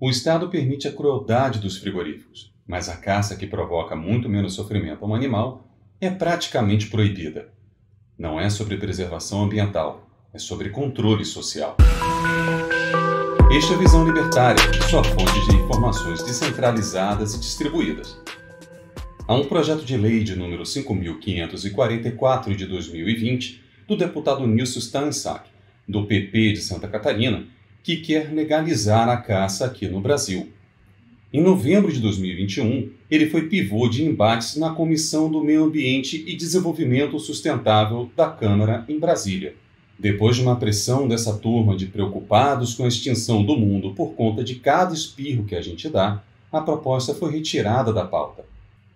O Estado permite a crueldade dos frigoríficos, mas a caça que provoca muito menos sofrimento a um animal é praticamente proibida. Não é sobre preservação ambiental, é sobre controle social. Esta é a Visão Libertária, sua fonte de informações descentralizadas e distribuídas. Há um projeto de lei de número 5.544 de 2020, do deputado Nilson Stansack, do PP de Santa Catarina, que quer legalizar a caça aqui no Brasil. Em novembro de 2021, ele foi pivô de embates na Comissão do Meio Ambiente e Desenvolvimento Sustentável da Câmara em Brasília. Depois de uma pressão dessa turma de preocupados com a extinção do mundo por conta de cada espirro que a gente dá, a proposta foi retirada da pauta.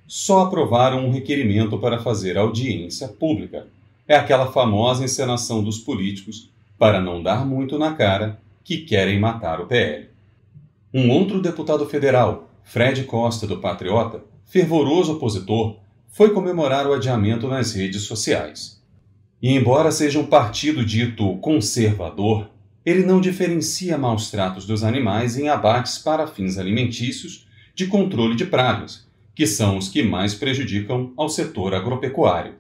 Só aprovaram um requerimento para fazer audiência pública. É aquela famosa encenação dos políticos, para não dar muito na cara, que querem matar o PL. Um outro deputado federal, Fred Costa, do Patriota, fervoroso opositor, foi comemorar o adiamento nas redes sociais. E embora seja um partido dito conservador, ele não diferencia maus tratos dos animais em abates para fins alimentícios de controle de pragas, que são os que mais prejudicam ao setor agropecuário.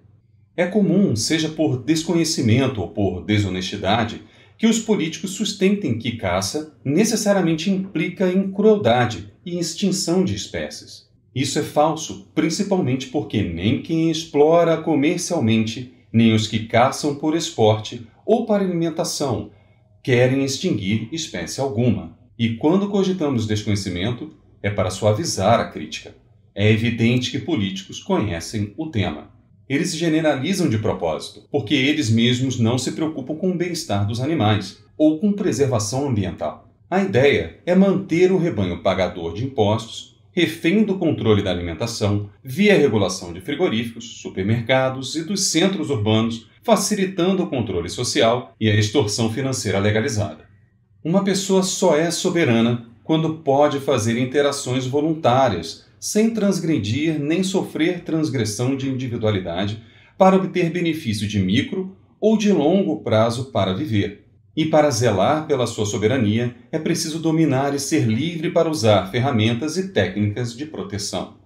É comum, seja por desconhecimento ou por desonestidade, que os políticos sustentem que caça necessariamente implica em crueldade e extinção de espécies. Isso é falso, principalmente porque nem quem explora comercialmente, nem os que caçam por esporte ou para alimentação querem extinguir espécie alguma. E quando cogitamos desconhecimento, é para suavizar a crítica. É evidente que políticos conhecem o tema. Eles generalizam de propósito, porque eles mesmos não se preocupam com o bem-estar dos animais ou com preservação ambiental. A ideia é manter o rebanho pagador de impostos, refém do controle da alimentação, via regulação de frigoríficos, supermercados e dos centros urbanos, facilitando o controle social e a extorsão financeira legalizada. Uma pessoa só é soberana quando pode fazer interações voluntárias, sem transgredir nem sofrer transgressão de individualidade para obter benefício de micro ou de longo prazo para viver. E para zelar pela sua soberania, é preciso dominar e ser livre para usar ferramentas e técnicas de proteção.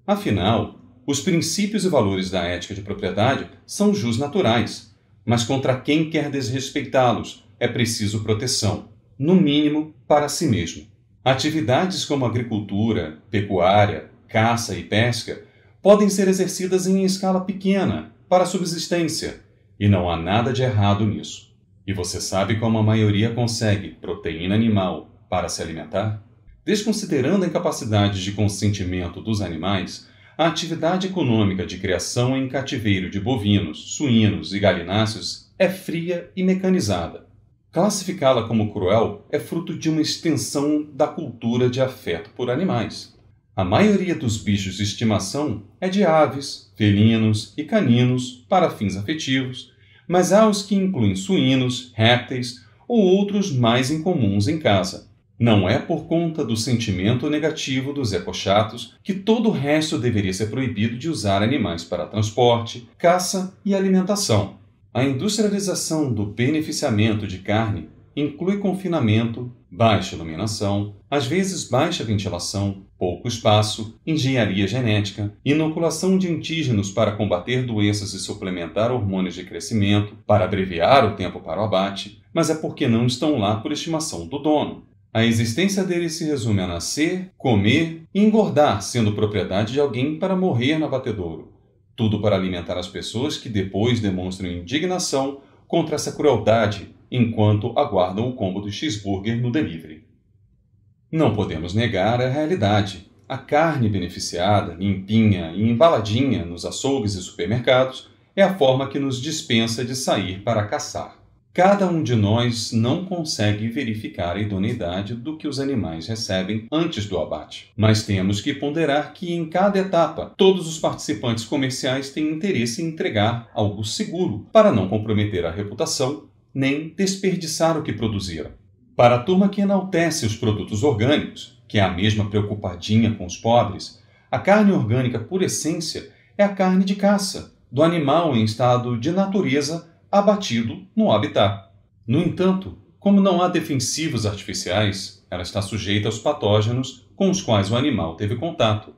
Afinal, os princípios e valores da ética de propriedade são jus naturais, mas contra quem quer desrespeitá-los é preciso proteção, no mínimo para si mesmo. Atividades como agricultura, pecuária, caça e pesca podem ser exercidas em escala pequena, para subsistência, e não há nada de errado nisso. E você sabe como a maioria consegue proteína animal para se alimentar? Desconsiderando a incapacidade de consentimento dos animais, a atividade econômica de criação em cativeiro de bovinos, suínos e galináceos é fria e mecanizada. Classificá-la como cruel é fruto de uma extensão da cultura de afeto por animais. A maioria dos bichos de estimação é de aves, felinos e caninos para fins afetivos, mas há os que incluem suínos, répteis ou outros mais incomuns em casa. Não é por conta do sentimento negativo dos ecochatos que todo o resto deveria ser proibido de usar animais para transporte, caça e alimentação. A industrialização do beneficiamento de carne inclui confinamento, baixa iluminação, às vezes baixa ventilação, pouco espaço, engenharia genética, inoculação de antígenos para combater doenças e suplementar hormônios de crescimento, para abreviar o tempo para o abate, mas é porque não estão lá por estimação do dono. A existência deles se resume a nascer, comer e engordar, sendo propriedade de alguém para morrer no abatedouro. Tudo para alimentar as pessoas que depois demonstram indignação contra essa crueldade enquanto aguardam o combo do cheeseburger no delivery. Não podemos negar a realidade. A carne beneficiada, limpinha e embaladinha nos açougues e supermercados é a forma que nos dispensa de sair para caçar. Cada um de nós não consegue verificar a idoneidade do que os animais recebem antes do abate. Mas temos que ponderar que, em cada etapa, todos os participantes comerciais têm interesse em entregar algo seguro para não comprometer a reputação nem desperdiçar o que produziram. Para a turma que enaltece os produtos orgânicos, que é a mesma preocupadinha com os pobres, a carne orgânica, por essência, é a carne de caça, do animal em estado de natureza abatido no habitat. No entanto, Como não há defensivos artificiais, ela está sujeita aos patógenos com os quais o animal teve contato.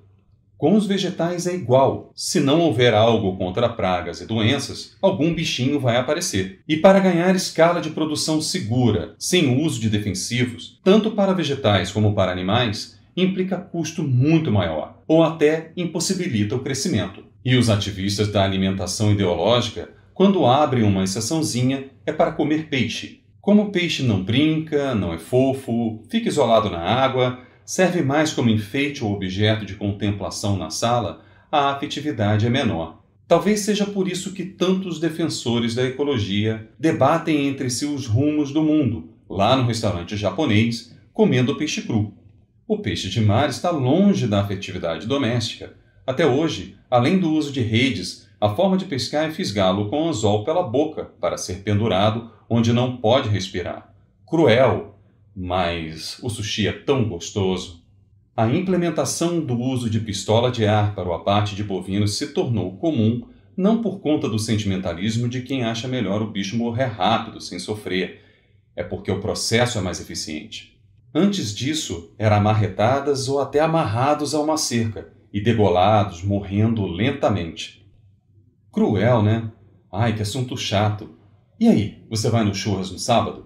Com os vegetais é igual. Se não houver algo contra pragas e doenças, algum bichinho vai aparecer. E para ganhar escala de produção segura, sem uso de defensivos, tanto para vegetais como para animais, implica custo muito maior, ou até impossibilita o crescimento. E os ativistas da alimentação ideológica, quando abrem uma exceçãozinha, é para comer peixe. Como o peixe não brinca, não é fofo, fica isolado na água, serve mais como enfeite ou objeto de contemplação na sala, a afetividade é menor. Talvez seja por isso que tantos defensores da ecologia debatem entre si os rumos do mundo, lá no restaurante japonês, comendo peixe cru. O peixe de mar está longe da afetividade doméstica. Até hoje, além do uso de redes, a forma de pescar é fisgá-lo com anzol pela boca para ser pendurado onde não pode respirar. Cruel! Mas o sushi é tão gostoso. A implementação do uso de pistola de ar para o abate de bovinos se tornou comum, não por conta do sentimentalismo de quem acha melhor o bicho morrer rápido, sem sofrer. É porque o processo é mais eficiente. Antes disso, eram amarretadas ou até amarrados a uma cerca e degolados, morrendo lentamente. Cruel, né? Ai, que assunto chato. E aí, você vai no churras no sábado?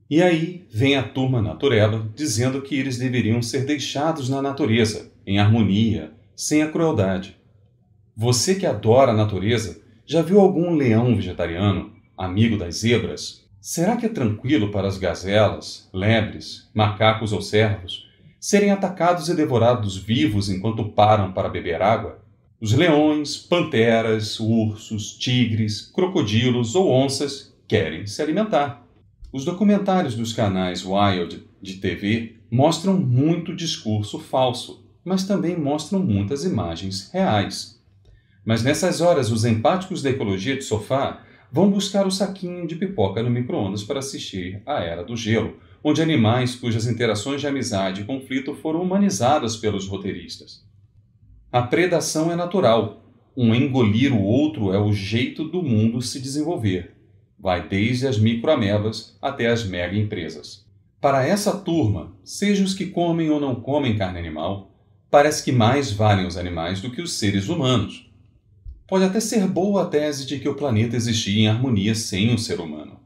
E aí vem a turma natureba dizendo que eles deveriam ser deixados na natureza, em harmonia, sem a crueldade. Você que adora a natureza, já viu algum leão vegetariano, amigo das zebras? Será que é tranquilo para as gazelas, lebres, macacos ou cervos serem atacados e devorados vivos enquanto param para beber água? Os leões, panteras, ursos, tigres, crocodilos ou onças querem se alimentar. Os documentários dos canais Wild de TV mostram muito discurso falso, mas também mostram muitas imagens reais. Mas nessas horas, os empáticos da ecologia de sofá vão buscar o saquinho de pipoca no micro-ondas para assistir à Era do Gelo, onde animais cujas interações de amizade e conflito foram humanizadas pelos roteiristas. A predação é natural. Um engolir o outro é o jeito do mundo se desenvolver. Vai desde as microamebas até as mega-empresas. Para essa turma, seja os que comem ou não comem carne animal, parece que mais valem os animais do que os seres humanos. Pode até ser boa a tese de que o planeta existia em harmonia sem o ser humano.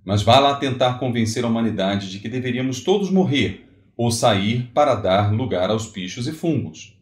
Mas vá lá tentar convencer a humanidade de que deveríamos todos morrer ou sair para dar lugar aos bichos e fungos.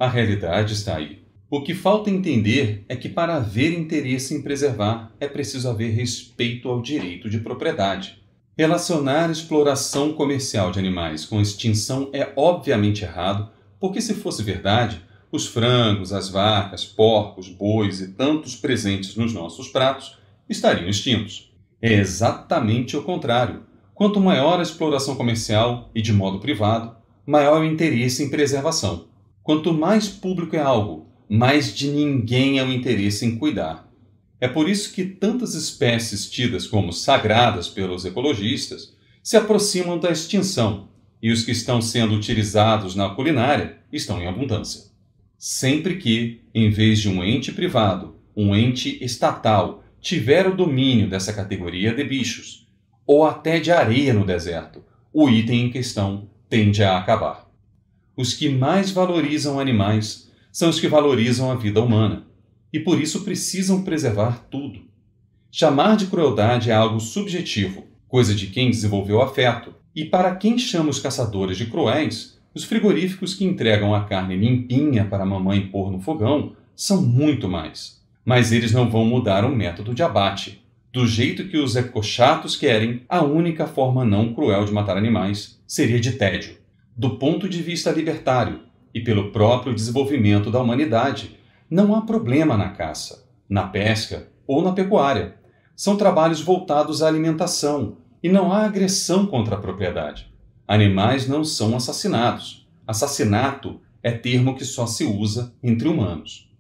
A realidade está aí. O que falta entender é que para haver interesse em preservar, é preciso haver respeito ao direito de propriedade. Relacionar exploração comercial de animais com extinção é obviamente errado, porque se fosse verdade, os frangos, as vacas, porcos, bois e tantos presentes nos nossos pratos estariam extintos. É exatamente o contrário. Quanto maior a exploração comercial e de modo privado, maior o interesse em preservação. Quanto mais público é algo, mais de ninguém é o interesse em cuidar. É por isso que tantas espécies tidas como sagradas pelos ecologistas se aproximam da extinção e os que estão sendo utilizados na culinária estão em abundância. Sempre que, em vez de um ente privado, um ente estatal tiver o domínio dessa categoria de bichos, ou até de areia no deserto, o item em questão tende a acabar. Os que mais valorizam animais são os que valorizam a vida humana, e por isso precisam preservar tudo. Chamar de crueldade é algo subjetivo, coisa de quem desenvolveu afeto, e para quem chama os caçadores de cruéis, os frigoríficos que entregam a carne limpinha para a mamãe pôr no fogão são muito mais. Mas eles não vão mudar o método de abate. Do jeito que os ecochatos querem, a única forma não cruel de matar animais seria de tédio. Do ponto de vista libertário, e pelo próprio desenvolvimento da humanidade, não há problema na caça, na pesca ou na pecuária. São trabalhos voltados à alimentação e não há agressão contra a propriedade. Animais não são assassinados. Assassinato é termo que só se usa entre humanos.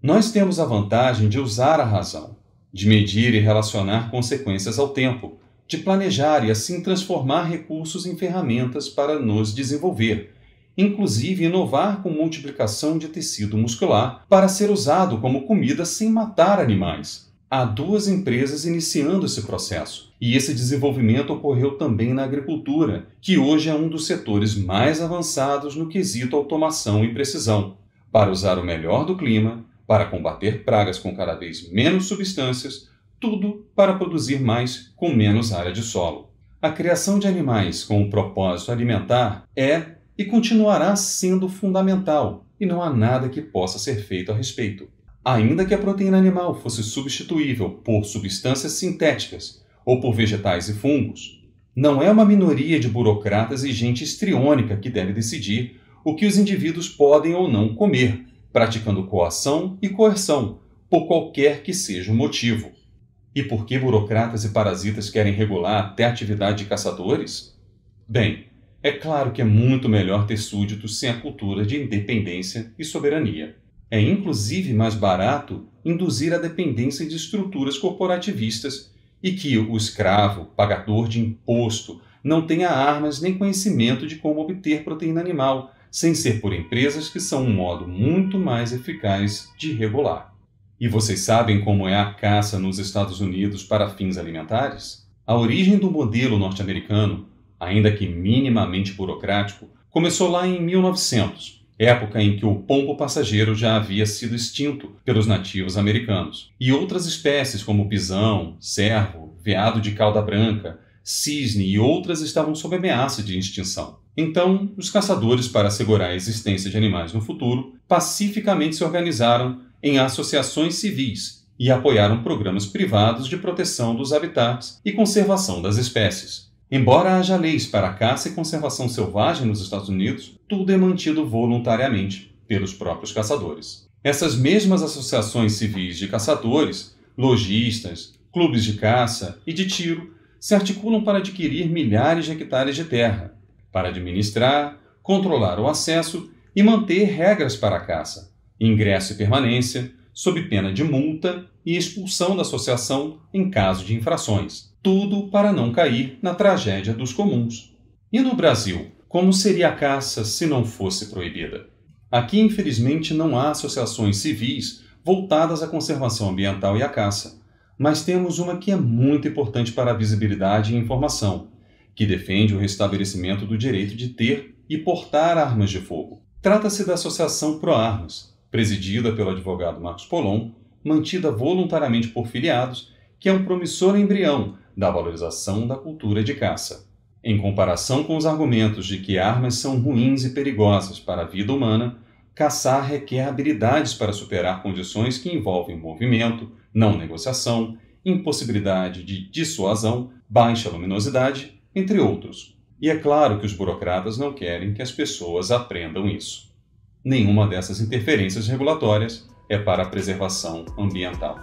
Nós temos a vantagem de usar a razão, de medir e relacionar consequências ao tempo, de planejar e assim transformar recursos em ferramentas para nos desenvolver, inclusive inovar com multiplicação de tecido muscular para ser usado como comida sem matar animais. Há 2 empresas iniciando esse processo, e esse desenvolvimento ocorreu também na agricultura, que hoje é um dos setores mais avançados no quesito automação e precisão, para usar o melhor do clima, para combater pragas com cada vez menos substâncias, tudo para produzir mais com menos área de solo. A criação de animais com o propósito alimentar é e continuará sendo fundamental, e não há nada que possa ser feito a respeito. Ainda que a proteína animal fosse substituível por substâncias sintéticas ou por vegetais e fungos, não é uma minoria de burocratas e gente histriônica que deve decidir o que os indivíduos podem ou não comer, praticando coação e coerção, por qualquer que seja o motivo. E por que burocratas e parasitas querem regular até a atividade de caçadores? Bem, é claro que é muito melhor ter súditos sem a cultura de independência e soberania. É inclusive mais barato induzir a dependência de estruturas corporativistas e que o escravo, pagador de imposto, não tenha armas nem conhecimento de como obter proteína animal, sem ser por empresas que são um modo muito mais eficaz de regular. E vocês sabem como é a caça nos Estados Unidos para fins alimentares? A origem do modelo norte-americano, ainda que minimamente burocrático, começou lá em 1900, época em que o pombo passageiro já havia sido extinto pelos nativos americanos, e outras espécies como pisão, cervo, veado de cauda branca, cisne e outras estavam sob ameaça de extinção. Então, os caçadores, para assegurar a existência de animais no futuro, pacificamente se organizaram em associações civis e apoiaram programas privados de proteção dos habitats e conservação das espécies. Embora haja leis para a caça e conservação selvagem nos Estados Unidos, tudo é mantido voluntariamente pelos próprios caçadores. Essas mesmas associações civis de caçadores, lojistas, clubes de caça e de tiro se articulam para adquirir milhares de hectares de terra, para administrar, controlar o acesso e manter regras para a caça, ingresso e permanência, sob pena de multa e expulsão da associação em caso de infrações. Tudo para não cair na tragédia dos comuns. E no Brasil, como seria a caça se não fosse proibida? Aqui, infelizmente, não há associações civis voltadas à conservação ambiental e à caça, mas temos uma que é muito importante para a visibilidade e informação, que defende o restabelecimento do direito de ter e portar armas de fogo. Trata-se da Associação Proarmas, presidida pelo advogado Marcos Polon, mantida voluntariamente por filiados, que é um promissor embrião da valorização da cultura de caça. Em comparação com os argumentos de que armas são ruins e perigosas para a vida humana, caçar requer habilidades para superar condições que envolvem movimento, não negociação, impossibilidade de dissuasão, baixa luminosidade, entre outros. E é claro que os burocratas não querem que as pessoas aprendam isso. Nenhuma dessas interferências regulatórias é para a preservação ambiental.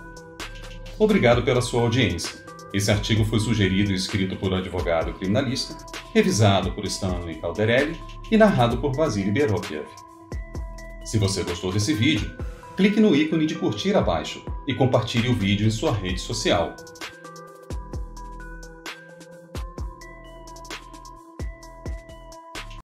Obrigado pela sua audiência. Esse artigo foi sugerido e escrito por um advogado criminalista, revisado por Stanley Calderelli e narrado por Vasily Beropiev. Se você gostou desse vídeo, clique no ícone de curtir abaixo e compartilhe o vídeo em sua rede social.